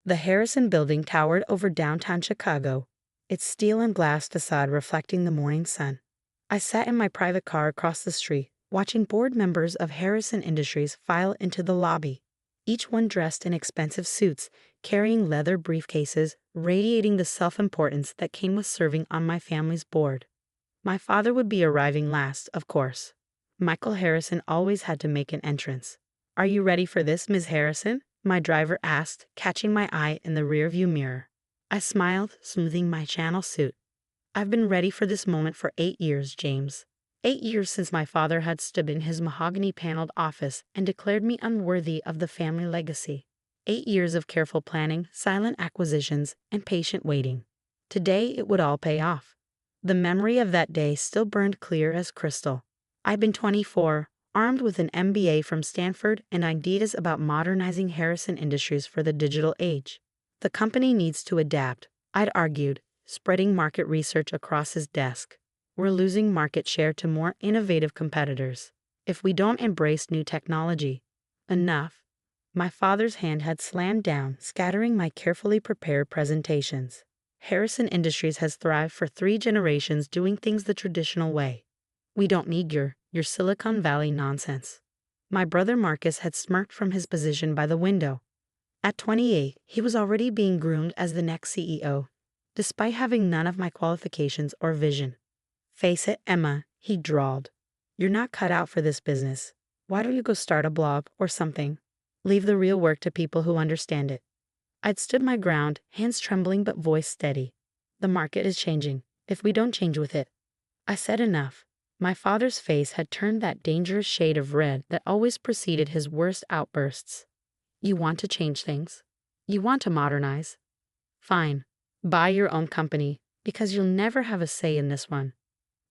The Harrison Building towered over downtown Chicago, its steel and glass facade reflecting the morning sun. I sat in my private car across the street, watching board members of Harrison Industries file into the lobby, each one dressed in expensive suits, carrying leather briefcases, radiating the self-importance that came with serving on my family's board. My father would be arriving last, of course. Michael Harrison always had to make an entrance. "Are you ready for this, Ms. Harrison?" my driver asked, catching my eye in the rearview mirror. I smiled, smoothing my Channel suit. "I've been ready for this moment for 8 years, James. 8 years since my father had stood in his mahogany-paneled office and declared me unworthy of the family legacy. 8 years of careful planning, silent acquisitions, and patient waiting. Today it would all pay off." The memory of that day still burned clear as crystal. I'd been 24, armed with an MBA from Stanford and ideas about modernizing Harrison Industries for the digital age. "The company needs to adapt," I'd argued, spreading market research across his desk. "We're losing market share to more innovative competitors if we don't embrace new technology." "Enough." My father's hand had slammed down, scattering my carefully prepared presentations. "Harrison Industries has thrived for 3 generations doing things the traditional way. We don't need your Silicon Valley nonsense." My brother Marcus had smirked from his position by the window. At 28, he was already being groomed as the next CEO, despite having none of my qualifications or vision. "Face it, Emma," he drawled. "You're not cut out for this business. Why don't you go start a blog or something? Leave the real work to people who understand it." I'd stood my ground, hands trembling but voice steady. "The market is changing, if we don't change with it." I said enough. My father's face had turned that dangerous shade of red that always preceded his worst outbursts. "You want to change things? You want to modernize? Fine. Buy your own company, because you'll never have a say in this one."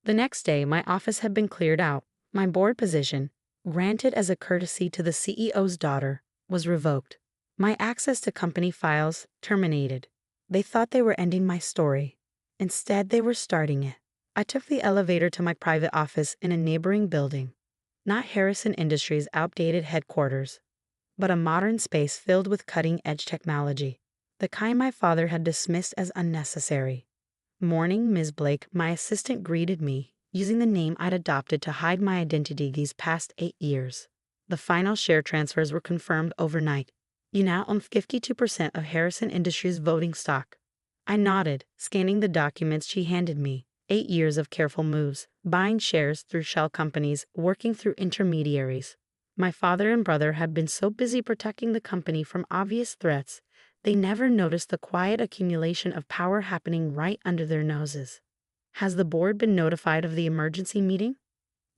The next day, my office had been cleared out. My board position, granted as a courtesy to the CEO's daughter, was revoked. My access to company files terminated. They thought they were ending my story. Instead, they were starting it. I took the elevator to my private office in a neighboring building. Not Harrison Industries' outdated headquarters, but a modern space filled with cutting-edge technology, the kind my father had dismissed as unnecessary. "Morning, Ms. Blake," my assistant greeted me, using the name I'd adopted to hide my identity these past 8 years. The final share transfers were confirmed overnight. "You now own 52% of Harrison Industries' voting stock." I nodded, scanning the documents she handed me. 8 years of careful moves, buying shares through shell companies, working through intermediaries. My father and brother had been so busy protecting the company from obvious threats, they never noticed the quiet accumulation of power happening right under their noses. "Has the board been notified of the emergency meeting?"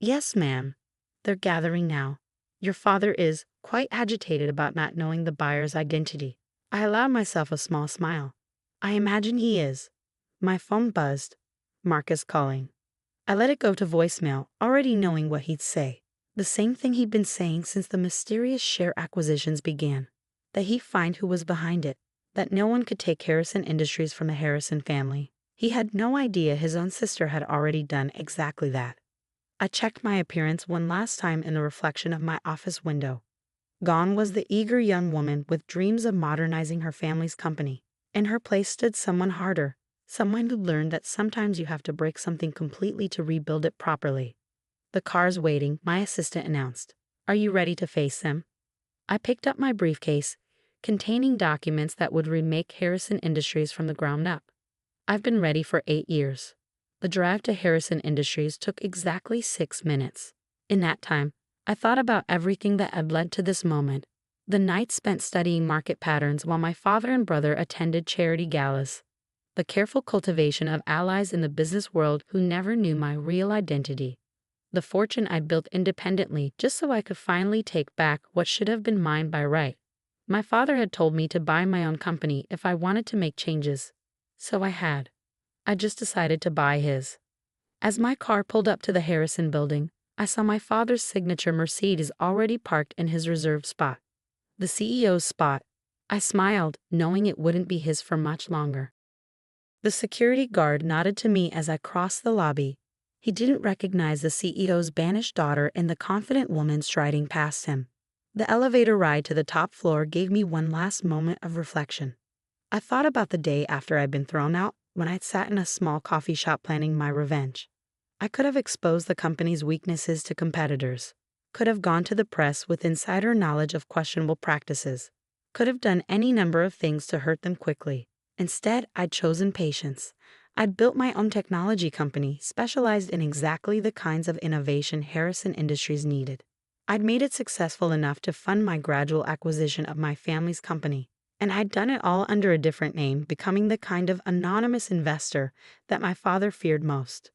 "Yes, ma'am. They're gathering now. Your father is quite agitated about not knowing the buyer's identity." I allowed myself a small smile. "I imagine he is." My phone buzzed. Marcus calling. I let it go to voicemail, already knowing what he'd say. The same thing he'd been saying since the mysterious share acquisitions began. That he'd find who was behind it. That no one could take Harrison Industries from the Harrison family. He had no idea his own sister had already done exactly that. I checked my appearance one last time in the reflection of my office window. Gone was the eager young woman with dreams of modernizing her family's company. In her place stood someone harder. Someone who learned that sometimes you have to break something completely to rebuild it properly. "The car's waiting," my assistant announced. "Are you ready to face them?" I picked up my briefcase, containing documents that would remake Harrison Industries from the ground up. I've been ready for 8 years. The drive to Harrison Industries took exactly 6 minutes. In that time, I thought about everything that had led to this moment. The nights spent studying market patterns while my father and brother attended charity galas. The careful cultivation of allies in the business world who never knew my real identity. The fortune I'd built independently just so I could finally take back what should have been mine by right. My father had told me to buy my own company if I wanted to make changes. So I had. I just decided to buy his. As my car pulled up to the Harrison building, I saw my father's signature Mercedes already parked in his reserved spot. The CEO's spot. I smiled, knowing it wouldn't be his for much longer. The security guard nodded to me as I crossed the lobby. He didn't recognize the CEO's banished daughter in the confident woman striding past him. The elevator ride to the top floor gave me one last moment of reflection. I thought about the day after I'd been thrown out, when I'd sat in a small coffee shop planning my revenge. I could have exposed the company's weaknesses to competitors, could have gone to the press with insider knowledge of questionable practices, could have done any number of things to hurt them quickly. Instead, I'd chosen patience. I'd built my own technology company specialized in exactly the kinds of innovation Harrison Industries needed. I'd made it successful enough to fund my gradual acquisition of my family's company, and I'd done it all under a different name, becoming the kind of anonymous investor that my father feared most.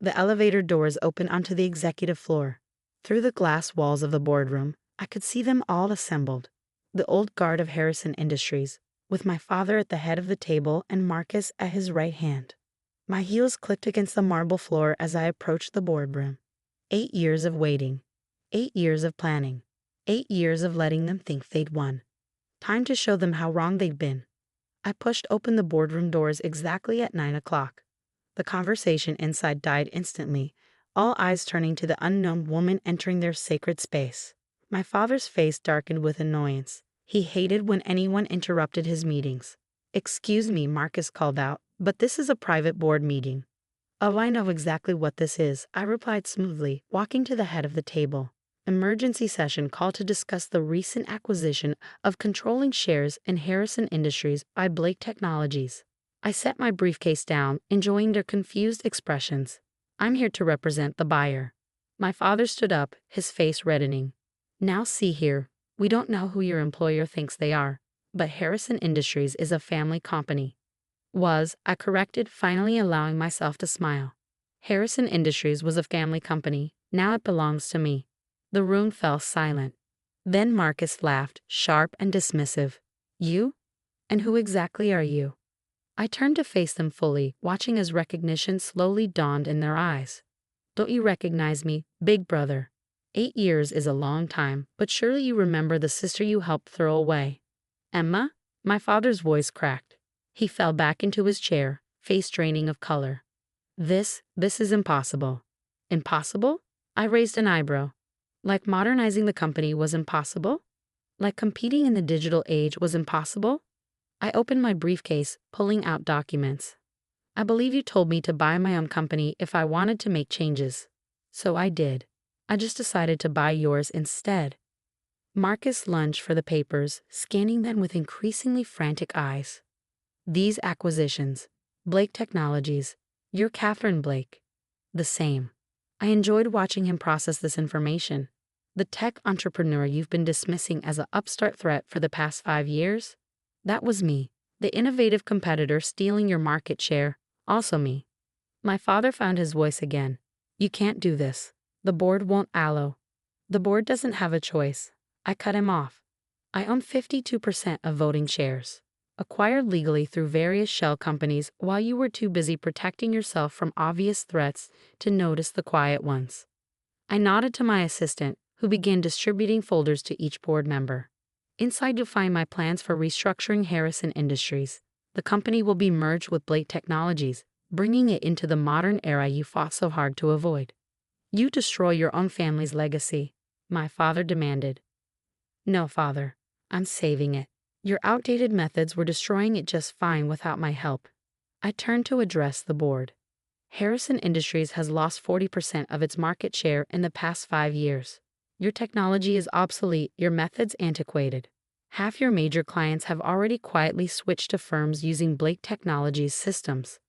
The elevator doors opened onto the executive floor. Through the glass walls of the boardroom, I could see them all assembled. The old guard of Harrison Industries, with my father at the head of the table and Marcus at his right hand. My heels clicked against the marble floor as I approached the boardroom. 8 years of waiting. 8 years of planning. 8 years of letting them think they'd won. Time to show them how wrong they'd been. I pushed open the boardroom doors exactly at 9 o'clock. The conversation inside died instantly, all eyes turning to the unknown woman entering their sacred space. My father's face darkened with annoyance. He hated when anyone interrupted his meetings. "Excuse me," Marcus called out, "but this is a private board meeting." "Oh, I know exactly what this is," I replied smoothly, walking to the head of the table. "Emergency session call to discuss the recent acquisition of controlling shares in Harrison Industries by Blake Technologies." I set my briefcase down, enjoying their confused expressions. "I'm here to represent the buyer." My father stood up, his face reddening. "Now see here, we don't know who your employer thinks they are, but Harrison Industries is a family company." I corrected, finally allowing myself to smile. Harrison Industries was a family company, now it belongs to me. The room fell silent. Then Marcus laughed, sharp and dismissive. "You? And who exactly are you?" I turned to face them fully, watching as recognition slowly dawned in their eyes. "Don't you recognize me, big brother? 8 years is a long time, but surely you remember the sister you helped throw away." "Emma?" My father's voice cracked. He fell back into his chair, face draining of color. This is impossible." "Impossible?" I raised an eyebrow. Like modernizing the company was impossible? Like competing in the digital age was impossible? I opened my briefcase, pulling out documents. "I believe you told me to buy my own company if I wanted to make changes. So I did. I just decided to buy yours instead." Marcus lunged for the papers, scanning them with increasingly frantic eyes. "These acquisitions. Blake Technologies. You're Catherine Blake." "The same." I enjoyed watching him process this information. "The tech entrepreneur you've been dismissing as an upstart threat for the past 5 years? That was me. The innovative competitor stealing your market share, also me." My father found his voice again. "You can't do this. The board won't allow." "The board doesn't have a choice." I cut him off. "I own 52% of voting shares, acquired legally through various shell companies while you were too busy protecting yourself from obvious threats to notice the quiet ones." I nodded to my assistant, who began distributing folders to each board member. "Inside you'll find my plans for restructuring Harrison Industries. The company will be merged with Blake Technologies, bringing it into the modern era you fought so hard to avoid." "You destroy your own family's legacy," my father demanded. "No, father. I'm saving it. Your outdated methods were destroying it just fine without my help." I turned to address the board. "Harrison Industries has lost 40% of its market share in the past 5 years. Your technology is obsolete, your methods antiquated. Half your major clients have already quietly switched to firms using Blake Technologies systems."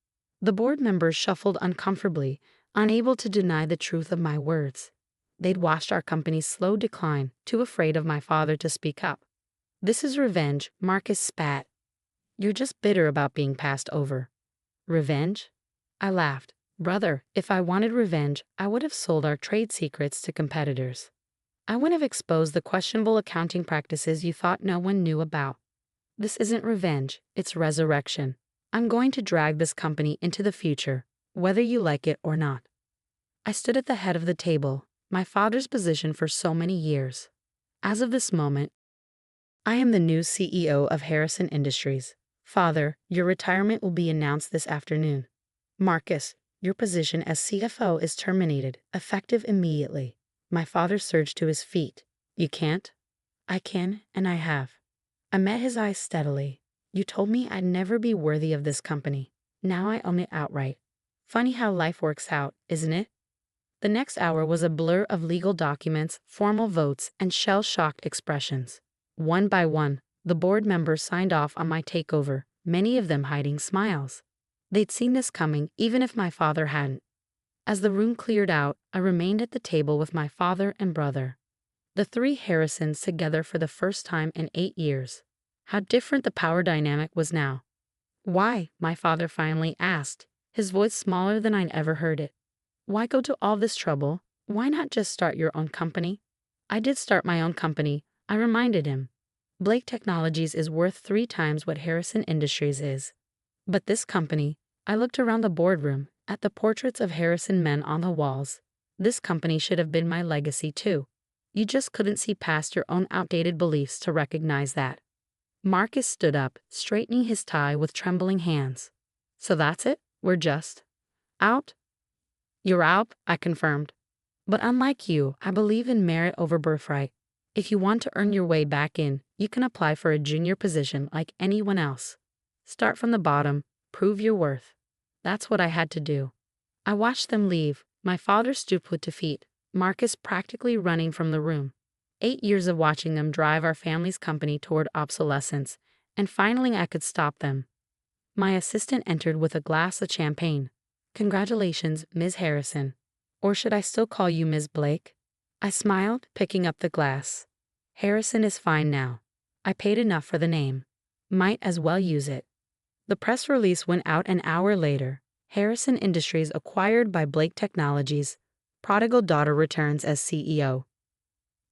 The board members shuffled uncomfortably, unable to deny the truth of my words. They'd watched our company's slow decline, too afraid of my father to speak up. "This is revenge," Marcus spat. "You're just bitter about being passed over." "Revenge?" I laughed. "Brother, if I wanted revenge, I would have sold our trade secrets to competitors. I would have exposed the questionable accounting practices you thought no one knew about. This isn't revenge, it's resurrection. I'm going to drag this company into the future, whether you like it or not." I stood at the head of the table, my father's position for so many years. "As of this moment, I am the new CEO of Harrison Industries. Father, your retirement will be announced this afternoon. Marcus, your position as CFO is terminated, effective immediately." My father surged to his feet. "You can't?" "I can, and I have." I met his eyes steadily. You told me I'd never be worthy of this company. Now I own it outright. Funny how life works out, isn't it? The next hour was a blur of legal documents, formal votes, and shell-shocked expressions. One by one, the board members signed off on my takeover, many of them hiding smiles. They'd seen this coming, even if my father hadn't. As the room cleared out, I remained at the table with my father and brother. The three Harrisons together for the first time in 8 years. How different the power dynamic was now. "Why?" my father finally asked, his voice smaller than I'd ever heard it. "Why go to all this trouble? Why not just start your own company?" "I did start my own company," I reminded him. "Blake Technologies is worth 3 times what Harrison Industries is. But this company," I looked around the boardroom, at the portraits of Harrison men on the walls. "This company should have been my legacy too. You just couldn't see past your own outdated beliefs to recognize that." Marcus stood up, straightening his tie with trembling hands. "So that's it? We're just out?" "You're out," I confirmed. "But unlike you, I believe in merit over birthright. If you want to earn your way back in, you can apply for a junior position like anyone else. Start from the bottom, prove your worth." That's what I had to do. I watched them leave, my father stooped with defeat, Marcus practically running from the room. 8 years of watching them drive our family's company toward obsolescence, and finally I could stop them. My assistant entered with a glass of champagne. "Congratulations, Ms. Harrison. Or should I still call you Ms. Blake?" I smiled, picking up the glass. "Harrison is fine now. I paid enough for the name. Might as well use it." The press release went out an hour later. Harrison Industries acquired by Blake Technologies. Prodigal daughter returns as CEO.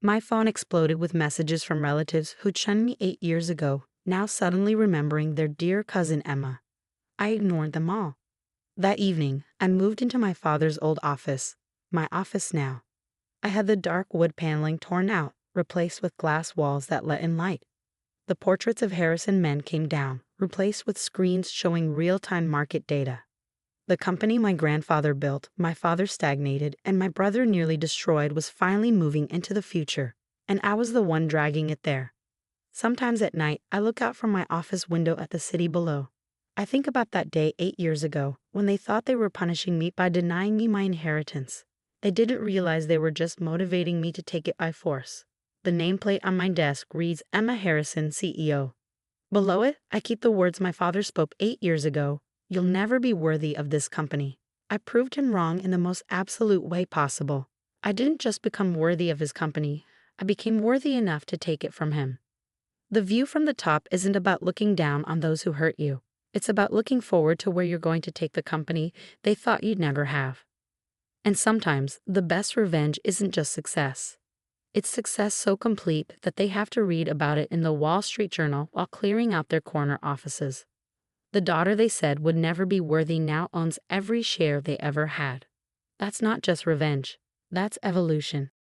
My phone exploded with messages from relatives who'd shunned me 8 years ago, now suddenly remembering their dear cousin Emma. I ignored them all. That evening, I moved into my father's old office, my office now. I had the dark wood paneling torn out, replaced with glass walls that let in light. The portraits of Harrison men came down, replaced with screens showing real-time market data. The company my grandfather built, my father stagnated, and my brother nearly destroyed was finally moving into the future, and I was the one dragging it there. Sometimes at night, I look out from my office window at the city below. I think about that day 8 years ago, when they thought they were punishing me by denying me my inheritance. They didn't realize they were just motivating me to take it by force. The nameplate on my desk reads Emma Harrison, CEO. Below it, I keep the words my father spoke 8 years ago: "You'll never be worthy of this company." I proved him wrong in the most absolute way possible. I didn't just become worthy of his company, I became worthy enough to take it from him. The view from the top isn't about looking down on those who hurt you. It's about looking forward to where you're going to take the company they thought you'd never have. And sometimes, the best revenge isn't just success. It's success so complete that they have to read about it in the Wall Street Journal while clearing out their corner offices. The daughter they said would never be worthy now owns every share they ever had. That's not just revenge. That's evolution.